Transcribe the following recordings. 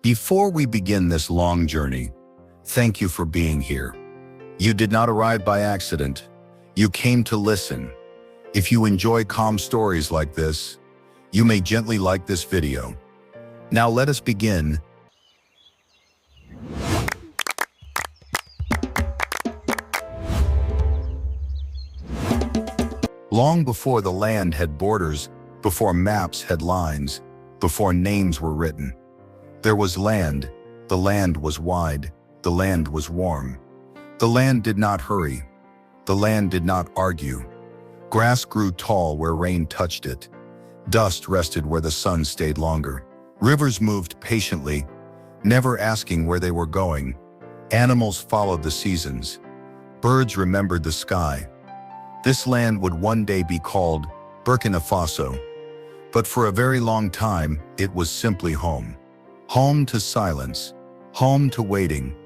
Before we begin this long journey, thank you for being here. You did not arrive by accident. You came to listen. If you enjoy calm stories like this, you may gently like this video. Now let us begin. Long before the land had borders, before maps had lines, before names were written, there was land. The land was wide. The land was warm. The land did not hurry. The land did not argue. Grass grew tall where rain touched it. Dust rested where the sun stayed longer. Rivers moved patiently, never asking where they were going. Animals followed the seasons. Birds remembered the sky. This land would one day be called Burkina Faso. But for a very long time, it was simply home. Home to silence. Home to waiting.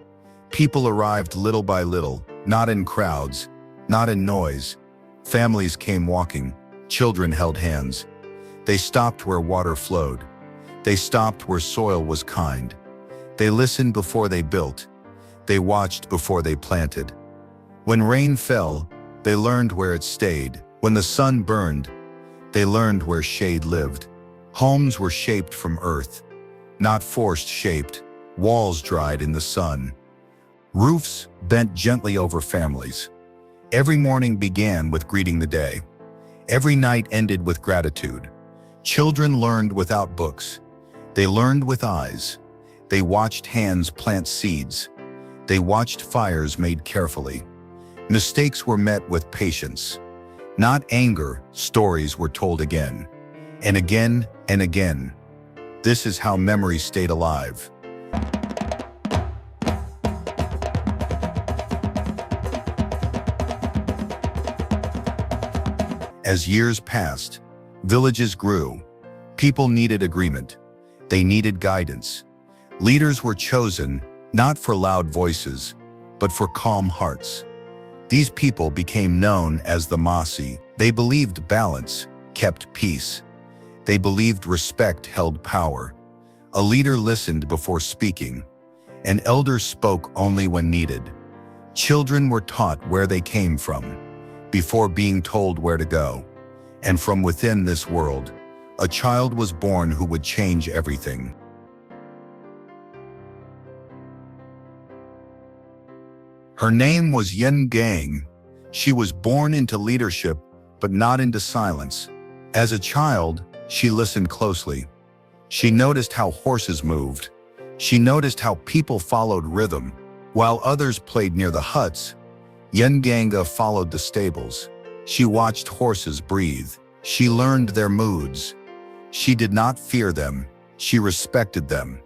People arrived little by little, not in crowds, not in noise. Families came walking. Children held hands. They stopped where water flowed. They stopped where soil was kind. They listened before they built. They watched before they planted. When rain fell, they learned where it stayed. When the sun burned, they learned where shade lived. Homes were shaped from earth, not forced shaped. Walls dried in the sun. Roofs bent gently over families. Every morning began with greeting the day. Every night ended with gratitude. Children learned without books. They learned with eyes. They watched hands plant seeds. They watched fires made carefully. Mistakes were met with patience. Not anger, stories were told again, and again, and again. This is how memory stayed alive. As years passed, villages grew. People needed agreement. They needed guidance. Leaders were chosen, not for loud voices, but for calm hearts. These people became known as the Mossi. They believed balance kept peace. They believed respect held power. A leader listened before speaking. An elder spoke only when needed. Children were taught where they came from, before being told where to go. And from within this world, a child was born who would change everything. Her name was Yennenga. She was born into leadership, but not into silence. As a child, she listened closely. She noticed how horses moved. She noticed how people followed rhythm. While others played near the huts, Yennenga followed the stables. She watched horses breathe. She learned their moods. She did not fear them. She respected them.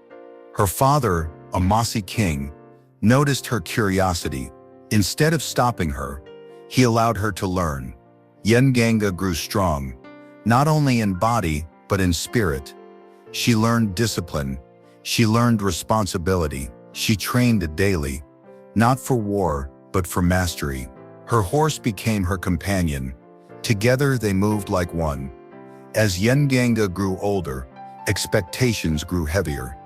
Her father, a Mossi king, noticed her curiosity. Instead of stopping her, he allowed her to learn. Yennenga grew strong, not only in body, but in spirit. She learned discipline. She learned responsibility. She trained daily, not for war, but for mastery. Her horse became her companion. Together they moved like one. As Yennenga grew older, expectations grew heavier.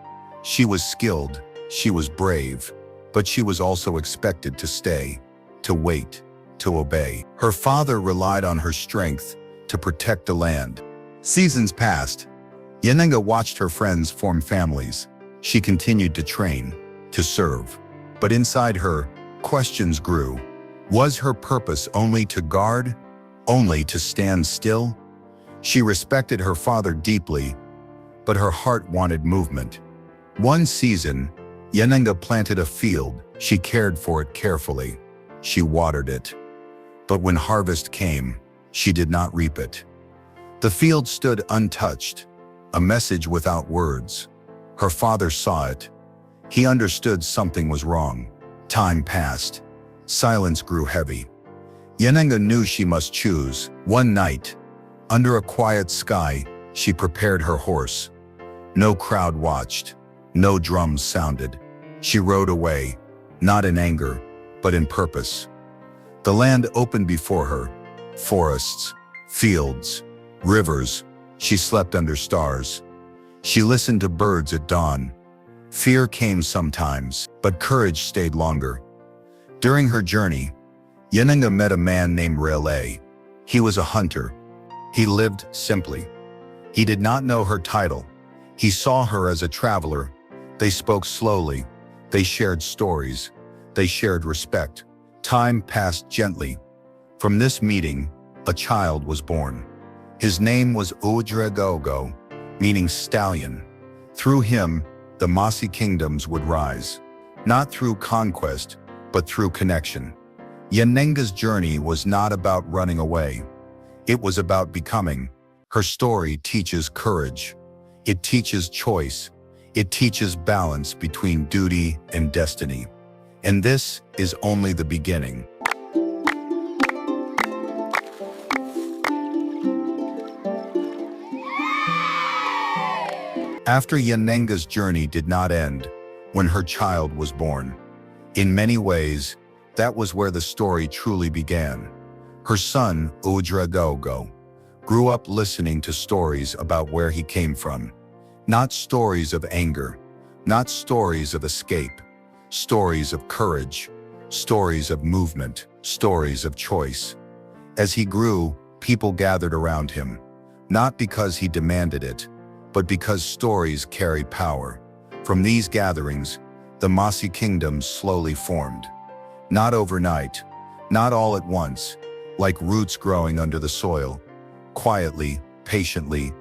She was skilled. She was brave. But she was also expected to stay, to wait, to obey. Her father relied on her strength to protect the land. Seasons passed. Yennenga watched her friends form families. She continued to train, to serve. But inside her, questions grew. Was her purpose only to guard, only to stand still? She respected her father deeply, but her heart wanted movement. One season, Yennenga planted a field. She cared for it carefully. She watered it. But when harvest came, she did not reap it. The field stood untouched, a message without words. Her father saw it. He understood something was wrong. Time passed. Silence grew heavy. Yennenga knew she must choose. One night, under a quiet sky, she prepared her horse. No crowd watched. No drums sounded. She rode away, not in anger, but in purpose. The land opened before her. Forests, fields, rivers. She slept under stars. She listened to birds at dawn. Fear came sometimes, but courage stayed longer. During her journey, Yennenga met a man named Rele. He was a hunter. He lived simply. He did not know her title. He saw her as a traveler. They spoke slowly. They shared stories. They shared respect. Time passed gently. From this meeting, a child was born. His name was Unbreakable, meaning stallion. Through him, the Mossi kingdoms would rise, not through conquest, but through connection. Yennenga's journey was not about running away. It was about becoming. Her story teaches courage. It teaches choice. It teaches balance between duty and destiny. And this is only the beginning. After Yennenga's journey did not end when her child was born. In many ways, that was where the story truly began. Her son, Unbreakable, grew up listening to stories about where he came from. Not stories of anger, not stories of escape, stories of courage, stories of movement, stories of choice. As he grew, people gathered around him, not because he demanded it, but because stories carry power. From these gatherings, the Mossi kingdoms slowly formed. Not overnight, not all at once, like roots growing under the soil. Quietly, patiently,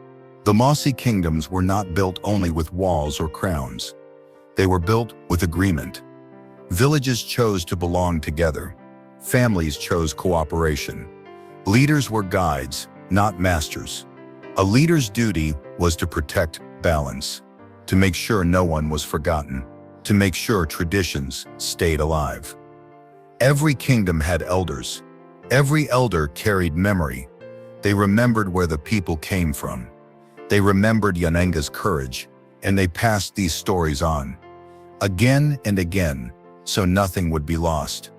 the Mossi kingdoms were not built only with walls or crowns. They were built with agreement. Villages chose to belong together. Families chose cooperation. Leaders were guides, not masters. A leader's duty was to protect balance, to make sure no one was forgotten, to make sure traditions stayed alive. Every kingdom had elders. Every elder carried memory. They remembered where the people came from. They remembered Yennenga's courage, and they passed these stories on, again and again, so nothing would be lost.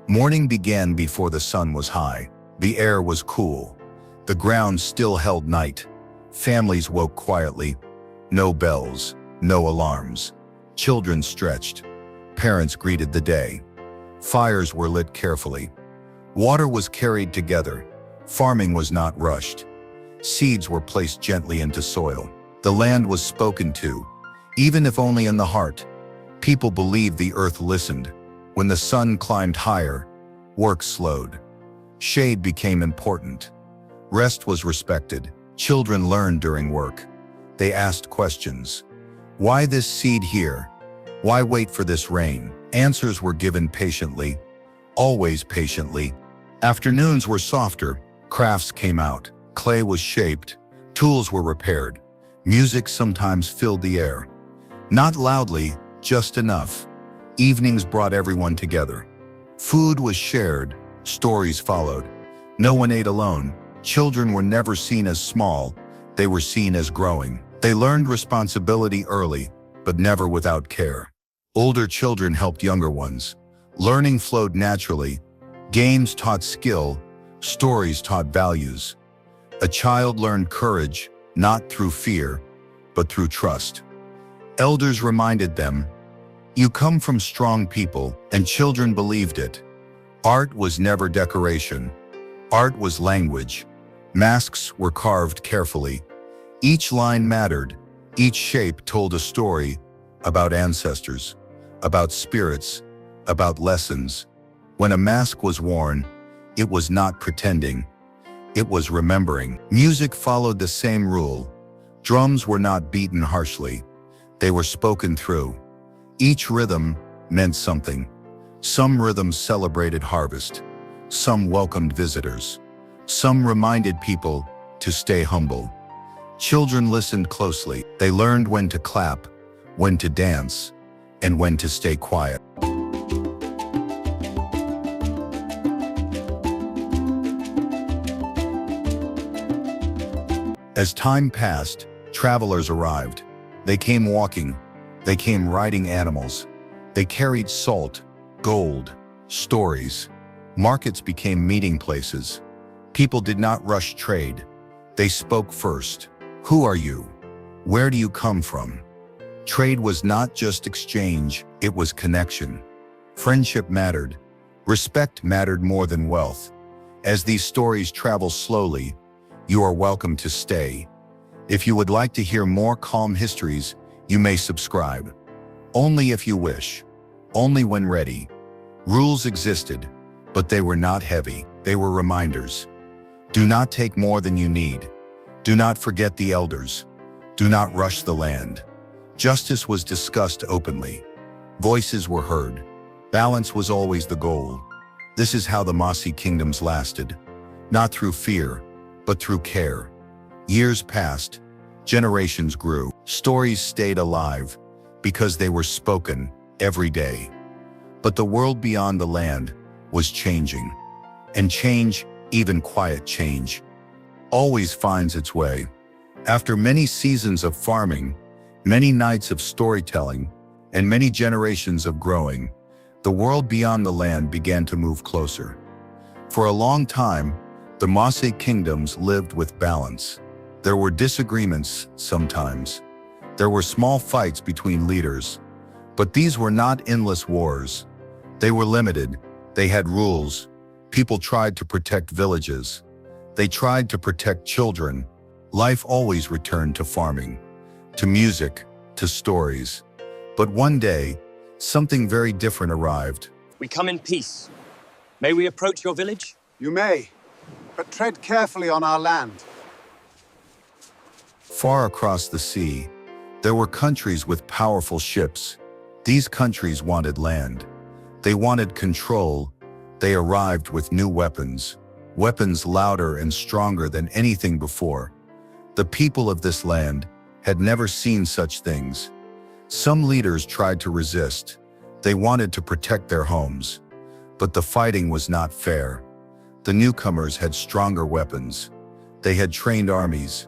Morning began before the sun was high. The air was cool. The ground still held night. Families woke quietly. No bells, no alarms. Children stretched. Parents greeted the day. Fires were lit carefully. Water was carried together. Farming was not rushed. Seeds were placed gently into soil. The land was spoken to, even if only in the heart. People believed the earth listened. When the sun climbed higher, work slowed. Shade became important. Rest was respected. Children learned during work. They asked questions. Why this seed here? Why wait for this rain? Answers were given patiently, always patiently. Afternoons were softer. Crafts came out. Clay was shaped. Tools were repaired. Music sometimes filled the air. Not loudly, just enough. Evenings brought everyone together. Food was shared. Stories followed. No one ate alone. Children were never seen as small. They were seen as growing. They learned responsibility early, but never without care. Older children helped younger ones. Learning flowed naturally. Games taught skill. Stories taught values. A child learned courage, not through fear, but through trust. Elders reminded them, "You come from strong people," and children believed it. Art was never decoration. Art was language. Masks were carved carefully. Each line mattered. Each shape told a story about ancestors, about spirits, about lessons. When a mask was worn, it was not pretending. It was remembering. Music followed the same rule. Drums were not beaten harshly. They were spoken through. Each rhythm meant something. Some rhythms celebrated harvest. Some welcomed visitors. Some reminded people to stay humble. Children listened closely. They learned when to clap, when to dance, and when to stay quiet. As time passed, travelers arrived. They came walking. They came riding animals. They carried salt, gold, stories. Markets became meeting places. People did not rush trade. They spoke first. Who are you? Where do you come from? Trade was not just exchange, it was connection. Friendship mattered. Respect mattered more than wealth. As these stories travel slowly, you are welcome to stay. If you would like to hear more calm histories, you may subscribe. Only if you wish. Only when ready. Rules existed, but they were not heavy. They were reminders. Do not take more than you need. Do not forget the elders. Do not rush the land. Justice was discussed openly. Voices were heard. Balance was always the goal. This is how the Mossi kingdoms lasted. Not through fear, but through care. Years passed. Generations grew. Stories stayed alive because they were spoken every day. But the world beyond the land was changing. And change, even quiet change, always finds its way. After many seasons of farming, many nights of storytelling, and many generations of growing, the world beyond the land began to move closer. For a long time, the Mossi kingdoms lived with balance. There were disagreements sometimes. There were small fights between leaders. But these were not endless wars. They were limited. They had rules. People tried to protect villages. They tried to protect children. Life always returned to farming, to music, to stories. But one day, something very different arrived. We come in peace. May we approach your village? You may, but tread carefully on our land. Far across the sea, there were countries with powerful ships. These countries wanted land. They wanted control. They arrived with new weapons, weapons louder and stronger than anything before. The people of this land had never seen such things. Some leaders tried to resist. They wanted to protect their homes. But the fighting was not fair. The newcomers had stronger weapons. They had trained armies.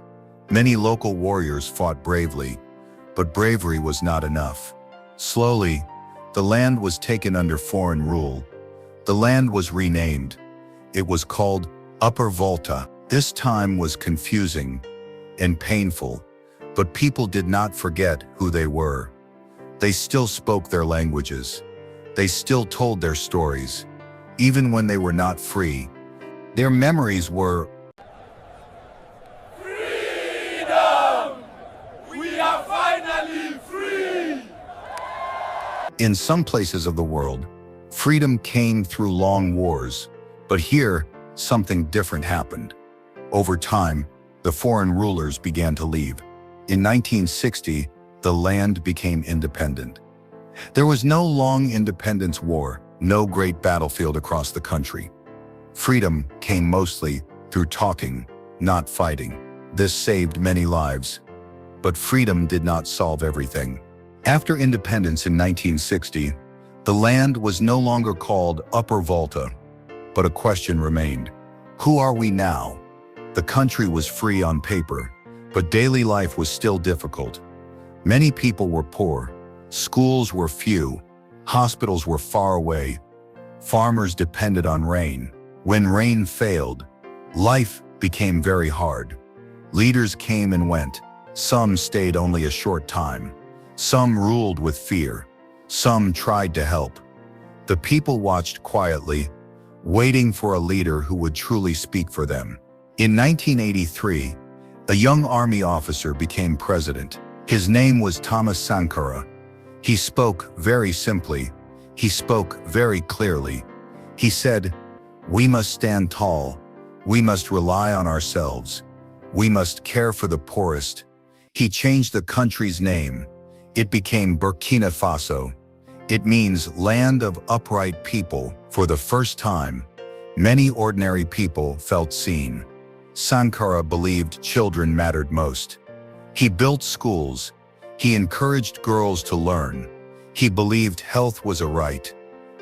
Many local warriors fought bravely, but bravery was not enough. Slowly, the land was taken under foreign rule. The land was renamed. It was called Upper Volta. This time was confusing and painful, but people did not forget who they were. They still spoke their languages. They still told their stories, even when they were not free. Their memories were, "Freedom! We are finally free!" in some places of the world, freedom came through long wars, but here, something different happened. Over time, the foreign rulers began to leave. In 1960, the land became independent. There was no long independence war, no great battlefield across the country. Freedom came mostly through talking, not fighting. This saved many lives. But freedom did not solve everything. After independence in 1960, the land was no longer called Upper Volta, but a question remained. Who are we now? The country was free on paper, but daily life was still difficult. Many people were poor. Schools were few. Hospitals were far away. Farmers depended on rain. When rain failed, life became very hard. Leaders came and went. Some stayed only a short time. Some ruled with fear. Some tried to help. The people watched quietly, waiting for a leader who would truly speak for them. In 1983, a young army officer became president. His name was Thomas Sankara. He spoke very simply. He spoke very clearly. He said, "We must stand tall. We must rely on ourselves. We must care for the poorest." He changed the country's name. It became Burkina Faso. It means land of upright people. For the first time, many ordinary people felt seen. Sankara believed children mattered most. He built schools. He encouraged girls to learn. He believed health was a right.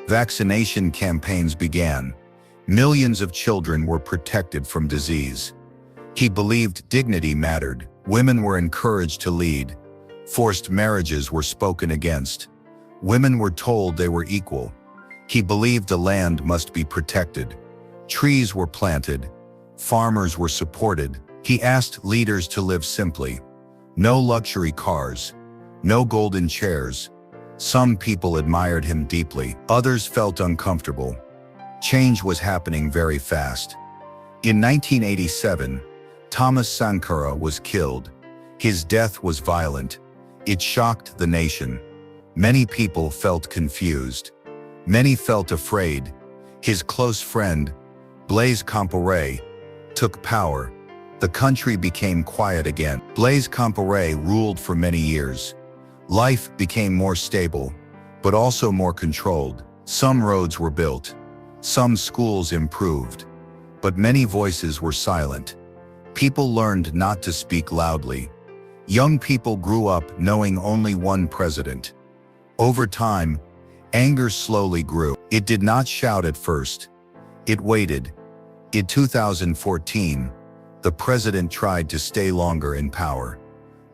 Vaccination campaigns began. Millions of children were protected from disease. He believed dignity mattered. Women were encouraged to lead. Forced marriages were spoken against. Women were told they were equal. He believed the land must be protected. Trees were planted. Farmers were supported. He asked leaders to live simply. No luxury cars. No golden chairs. Some people admired him deeply. Others felt uncomfortable. Change was happening very fast. In 1987, Thomas Sankara was killed. His death was violent. It shocked the nation. Many people felt confused. Many felt afraid. His close friend, Blaise Compaoré, took power. The country became quiet again. Blaise Compaoré ruled for many years. Life became more stable, but also more controlled. Some roads were built. Some schools improved. But many voices were silent. People learned not to speak loudly. Young people grew up knowing only one president. Over time, anger slowly grew. It did not shout at first. It waited. In 2014, the president tried to stay longer in power.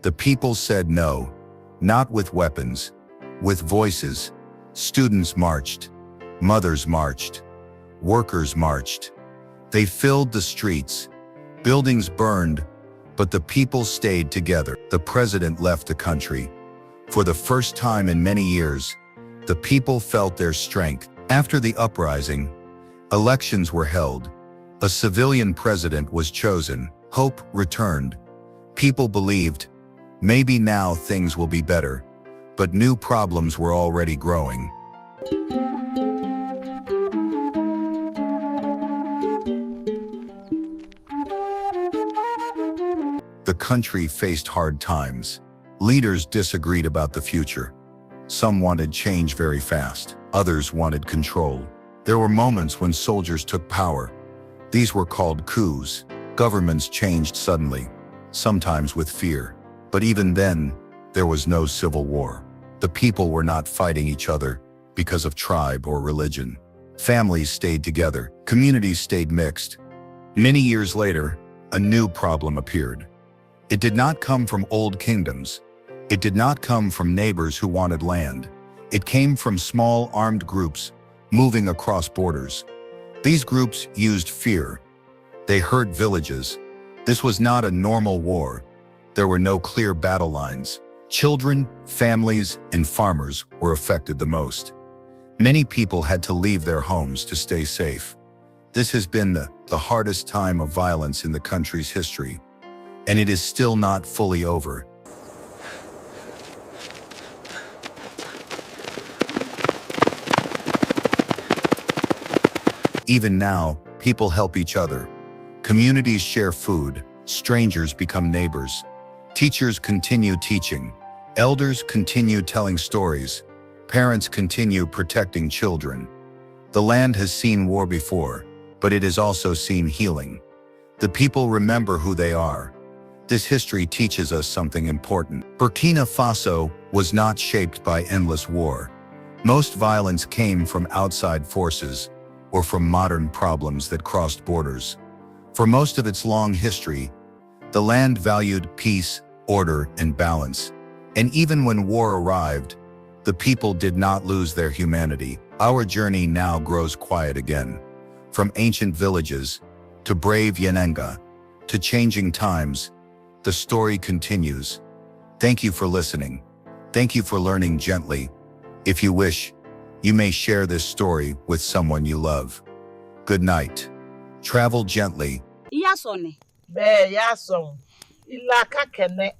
The people said no, not with weapons, with voices. Students marched. Mothers marched. Workers marched. They filled the streets. Buildings burned, but the people stayed together. The president left the country. For the first time in many years, the people felt their strength. After the uprising, elections were held. A civilian president was chosen. Hope returned. People believed, maybe now things will be better. But new problems were already growing. The country faced hard times. Leaders disagreed about the future. Some wanted change very fast. Others wanted control. There were moments when soldiers took power. These were called coups. Governments changed suddenly, sometimes with fear. But even then, there was no civil war. The people were not fighting each other because of tribe or religion. Families stayed together. Communities stayed mixed. Many years later, a new problem appeared. It did not come from old kingdoms. It did not come from neighbors who wanted land. It came from small armed groups moving across borders. These groups used fear. They hurt villages. This was not a normal war. There were no clear battle lines. Children, families, and farmers were affected the most. Many people had to leave their homes to stay safe. This has been the hardest time of violence in the country's history, and it is still not fully over. Even now, people help each other. Communities share food. Strangers become neighbors. Teachers continue teaching. Elders continue telling stories. Parents continue protecting children. The land has seen war before, but it has also seen healing. The people remember who they are. This history teaches us something important. Burkina Faso was not shaped by endless war. Most violence came from outside forces or from modern problems that crossed borders. For most of its long history, the land valued peace, order, and balance. And even when war arrived, the people did not lose their humanity. Our journey now grows quiet again. From ancient villages, to brave Yennenga, to changing times, the story continues. Thank you for listening. Thank you for learning gently. If you wish, you may share this story with someone you love. Good night. Travel gently. Yasone. Be yason. Ilaka kene.